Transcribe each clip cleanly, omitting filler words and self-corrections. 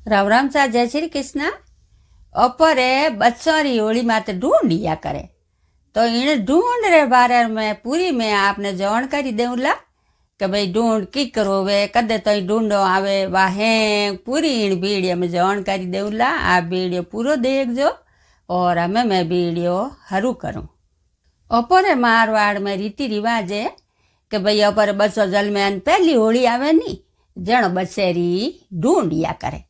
राम सा जय श्री कृष्ण। अपरे बच्चों होली माते ढूंढ लिया करे तो इन ढूंढ रे बारे में पूरी मैं आपने जानकारी देऊला कि भाई ढूंढ की करो वे कदे तो ढूंढो आवे वाहे पूरी इन वीडियो में जानकारी देऊला। आप वीडियो पूरा देखजो और हमें मैं वीडियो हरू करूँ। अपरे मारवाड़ में रीति रिवाज है कि भाई अपरे बच्चों जल में पहली होली आवे नी जनो बसेरी ढूंढिया करे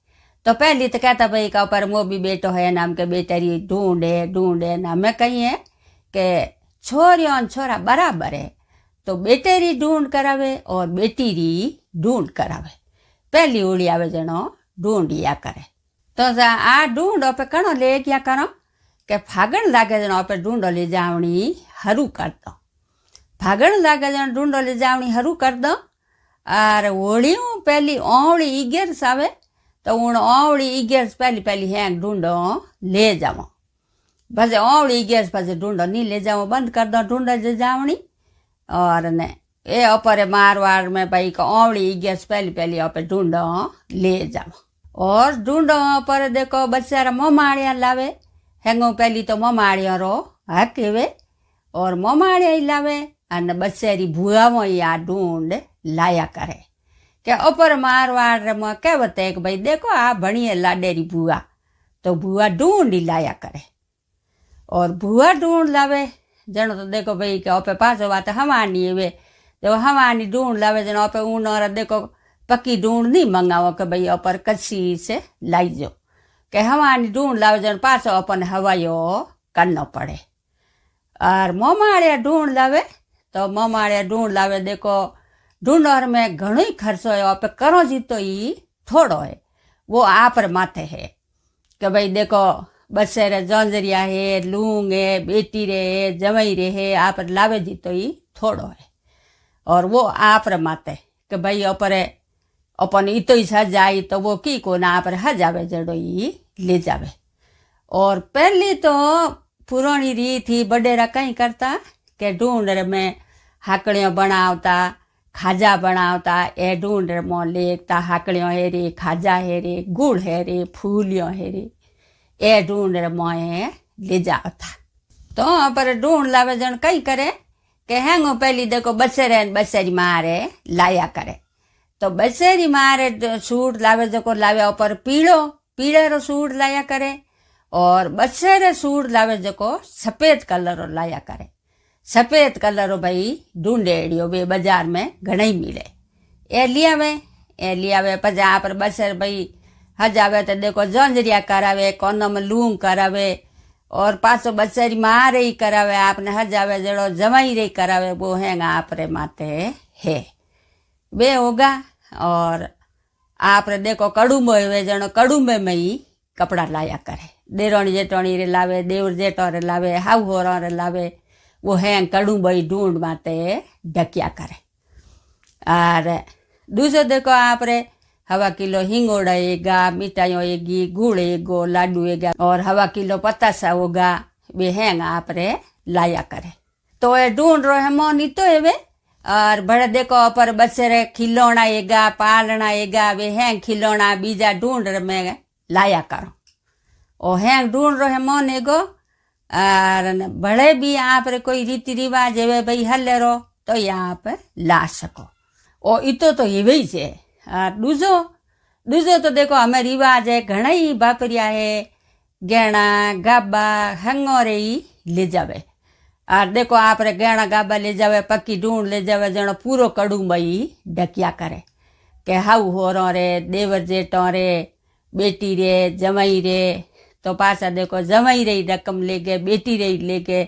तो पहली तो कहता भाई का ऊपर वो भी बेटो है नाम के बेटेरी ढूंढे ना हमें कहिए कि छोरियों छोरा बराबर है तो बेटेरी ढूंढ करावे और बेटीरी ढूंढ करावे। पहली होली आवे जनो ढूंढिया करे तो आ ढूंढो पे कणो ले क्या करो कि फागण लागे जनो पे ढूंढो ले जावणी हरू कर दो। फागण लागे जनो ढूंढो ले जावणी हरू कर दो और होली पहली ओवड़ी इगेर आवे तो हूँ ओवड़ी इगेर पहली हैंग ढूंढो ले जाओ पछे ओवड़ी इगेर पछे ढूंढो नहीं ले जाओ बंद कर दो ढूंढो ले जावणी। और ने ए अपरे मारवाड़ में भाई का ओवड़ी इगेर पहली अपे ढूंढो ले जाओ और ढूंढो पर देखो बच्चा मोमाड़िया लावे हैंगो पहली तो मोमाड़िया रो हकेवे और मोमाड़िया लावे अने बच्चेरी भूआमो आ ढूंढ लाया करे के ऊपर मारवाड़ में कहवत है कि भाई देखो आ भणिए लाडेरी भूआ तो भूआ ढूंढ ही लाया करे और भूआ ढूंढ लावे जनो तो देखो भाई के ओपे पाछो बात हवानी वे जो हवानी ढूंढ लावे जनो ओपे ऊन और देखो पक्की ढूंढ नहीं मंगाओ कि भाई ऊपर कच्ची से लाई जो के हवानी ढूंढ लावे जनो पाछो अपन हवायो करना पड़े। और मोमाड़िया ढूंढ लावे तो मोमाड़िया ढूंढ लावे देखो ढूंढर में घणो ही खर्चो है पे करो जी तो ही थोड़ो है वो आप माथे है कि भाई देखो बसेरे जंजरिया है लूंग है बेटी रे है जमई रे है आप लावे जी तो ही थोड़ो है और वो आप माथे कि भाई अपरे अपन ई तो ही सजाई तो वो की को ना आप हजावे जड़ो ही ले जावे। और पहली तो पुरानी रीत थी बडेरा कहीं करता के ढूंढ में हाकड़ियों बनावता खाजा बनावता ए ढूंढ मों लेकता हाकड़ियों है रे खाजा है रे गुड़ है रे फूलियों है रे ए ढूंढ मोए ले जाता तो पर ढूंढ लावे जन कई करे के हैंगो पहली देखो बसेरे बसेरी मारे लाया करे तो बसेरी मारे सूट लावे जो लावे ऊपर पीड़े रो सूट लाया करे और बसेरे सूट लावे जो सफेद कलर लाया करे। सफेद कलर भाई ढूंढेड़ियो वे बाजार में घणे मिले ए लियावे पछे आप बसर भाई हजावे तो देखो जंजरिया करावे कोनो में लूंग करावे और पाछो बसेरी मारे ही करावे आपने हजावे जड़ो जमाई रे करावे वो हैंगा आपरे माथे है वे होगा। और आपरे देखो कड़ुम्बो वे जनो कड़ुम्बे में ही कपड़ा लाया करे देरोणी जेठोणी रे लावे देवर जेठो रे लावे हाउ होरो रे लावे वो हैंग कड़ुम्बई ढूंढ माते ढकिया करे। और दूसरो देखो आपरे हवा किलो हिंगोड़ा एगा मिठाइयों एगी गुड़ एगो लाडू एगा और हवा किलो पतासा होगा वे हैंग आपरे लाया करे तो ये ढूंढ रो है मोनी तो है वे। और बड़े देखो पर बच्चे खिलौना एगा पालना एगा वे हैंग खिलौना बीजा ढूंढ में लाया करो और हैंग ढूंढ रो है मोन एगो। और बड़े भी आप रे कोई रीति रिवाज है भाई हले रो तो यहाँ पे ला सको और इतो तो ये ही है। और दूसरो तो देखो हमें रिवाज है घना ही बापरिया है गहना गाबा हंगोरे ही ले जावे। और देखो आप रे गहना गाबा ले जावे पक्की ढूंढ ले जावे जनो पूरो कड़ुम्बई ढकिया करे के हाउ होरो रे देवर जेठो रे बेटी रे जमाई रे तो पासा देखो जमाई रही रकम ले गए बेटी रही ले गए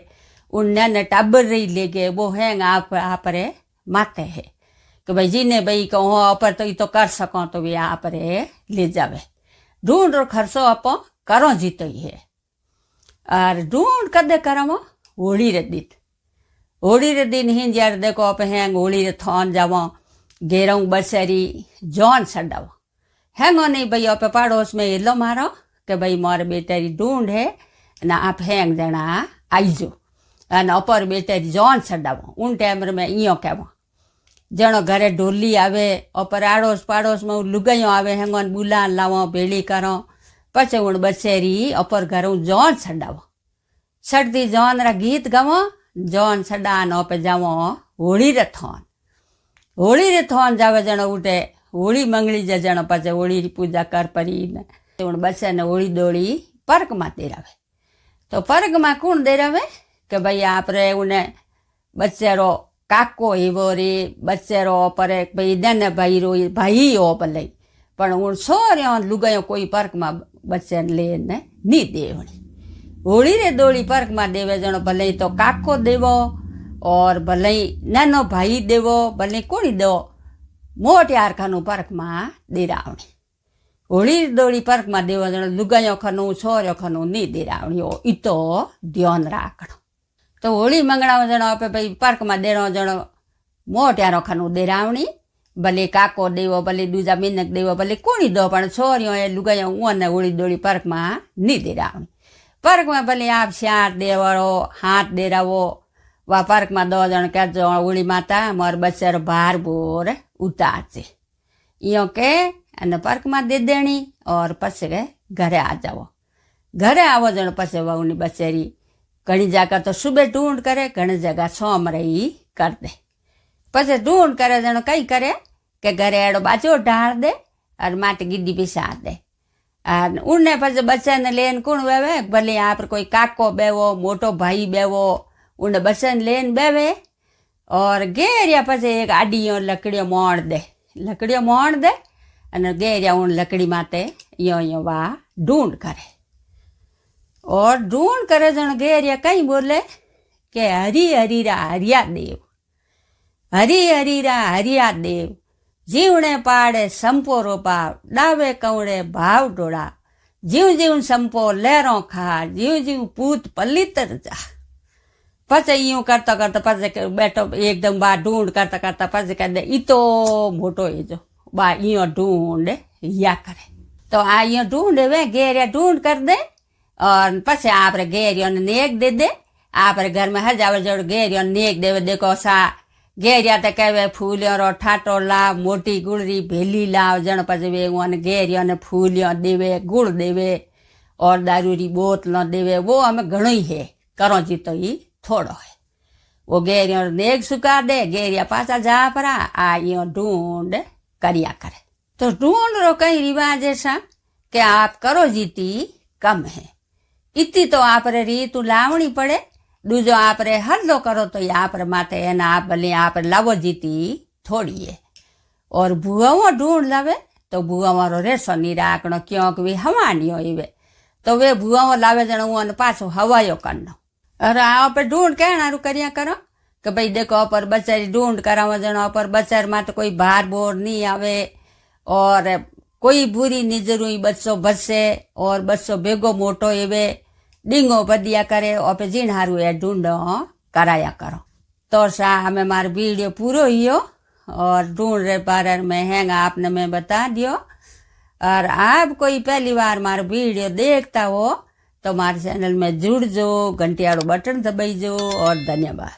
उन टाबर रही ले गए वो हैंग आप रे माते है कि भाई जीने भाई कहो ऊपर तो ये तो कर सको तो भी आप रे ले जावे। ढूंढ रो खर्चो आप करो जी तो ही है। और ढूंढ कदे करो होली रे दिन ही यार देखो आप हैंग होली रे थौन जावो घेरों बसेरी जौन सडावो हैंगो नहीं भाई आप पड़ोस में एलो मारो कि भाई मारे बेटेरी ढूंढ है ना आप हैंग जना आईजो अन ऊपर बेटेरी जौन सडावो उन टाइम में इो कहवो जणो घरे ढोली आवे और आड़ोस पाड़ोस में लुगाइयों आवे हेंगोन बुला लावो भेड़ी करो पछे हूँ बसेरी अपर घर जौन छड़ावो छड़ती जौन रा गीत गावो जौन छड़ान पे जावो होली रे थोन जावे जणो उठे होली मंगली जे जणो पछे होली री पूजा कर परी हूँ बसे ने होली दोड़ी पर्क में देरावे। तो पर्क में कौन देरावे के भाई आपरे उन्हें बच्चेरो काको एवो रे बच्चेरो पर भाई देने भाई रो भाई हो भले पण हूँ सोरियो लुगायो कोई पर्क में बच्चे लेने नी देवणी होली रे दोड़ी पर्क में देवे जणो भले तो काको देवो और भले नानो भाई देवो भले कोणी दो मोटियार खानु पर्क में देरावणी होली दोड़ी पर्क में देवो जणो लुगायो खनु छोरियो खनु नी देरावणी इतो ध्यान राखणो। तो होली मंगणा जणो आपे भाई पर्क में देणो जणो मोटियारो खनु देरावणी भले काको देवो भले दूजा मिनक देवो भले कोणी दो पण छोरियो ए लुगायो उन होली दोड़ी पर्क में नी देरावणी। पर्क में भले आप श्यार देवो हाथ देरावो वा पर्क में दो जण कहजो होली माता मोर बच्चेरो भार बोर उतारजे यो के अने पर्क में दे देनी और पछे घरे आ जाओ। घरे आवो जण पछे वहुनी बचेरी घणी जगह तो सुबह ढूंढ करे घणी जगह सोम रही कर दे पछे ढूंढ करे जण कई करे के घरे एड़ो बाजो ढाल दे और माटी गिड्डी पिसा दे और उन्ने पछे बच्चा ने लेन कौन बेवे भले आप कोई काको बेवो मोटो भाई बेवो उन्हें बच्चा ने लेन बेवे और घेरिया पछे एक आडियो लकड़ियों मोड़ दे अने घेरिया उन लकड़ी माते यो वा ढूंढ करे और ढूंढ करे जण घेरिया कई बोले के हरी हरी रा हरिया देव हरी हरी रा हरिया देव जीवने पाड़े संपो रोपाव डावे कौड़े भाव डोड़ा जीव जीव संपो लहरों खा जीव जीव पूत पलितर जा। पछे यूं करता करता पछे बैठो एकदम बा ढूंढ करता करता पछे कह दे इतो मोटो है जो बा यो ढूंढ या करे तो आ यो ढूंढे वे घेरिया ढूंढ कर दे और पछे आपरे घेरियो ने नेक दे दे आपरे घर में हर जावे जोड़ घेरियो नेक देवे देखो सा घेरिया ते कहवे फूलियो रो ठाटो लाव मोटी गुड़री भेली लाव जण पछे वे उन घेरियो ने फूलियो देवे गुड़ देवे और दारू री बोतल देवे वो हमें घणो ही है करो जी तो ही थोड़ो है वो घेरियो नेक सुका दे घेरिया पाछा जा परा आ यो ढूंढ करिया करे। तो ढूंढ रो कई रिवाज ऐसा कि आप करो जीती कम है इतनी तो आप रीतु लावनी पड़े दूजो आप हल्लो करो तो आप माते है ना आप भले आप लावो जीती थोड़ी है और भुआओ ढूंढ लावे तो भुआओ रो रेसो नहीं राखनो क्योंकि वे हवानी हो तो वे भुआओ लावे जन पाछो हवायो करनो और आप ढूंढ कहना करिया करो कि भाई देखो पर बच्चारी ढूंढ करावा जनो पर बच्चार में तो कोई भार बोर नहीं आवे और कोई बुरी निजरू बच्चो बचे और बच्चो बेगो मोटो एवे डींगो बदिया करे और पे जीण हारू ए ढूंढो कराया करो। तो सा हमें मार वीडियो पूरो हियो और ढूंढ रे बारे में हैंगा आपने मैं बता दियो और आप कोई पहली बार मार वीडियो देखता हो तो हमारे चैनल में जुड़ जो घंटियाड़ो बटन दबाई जो और धन्यवाद।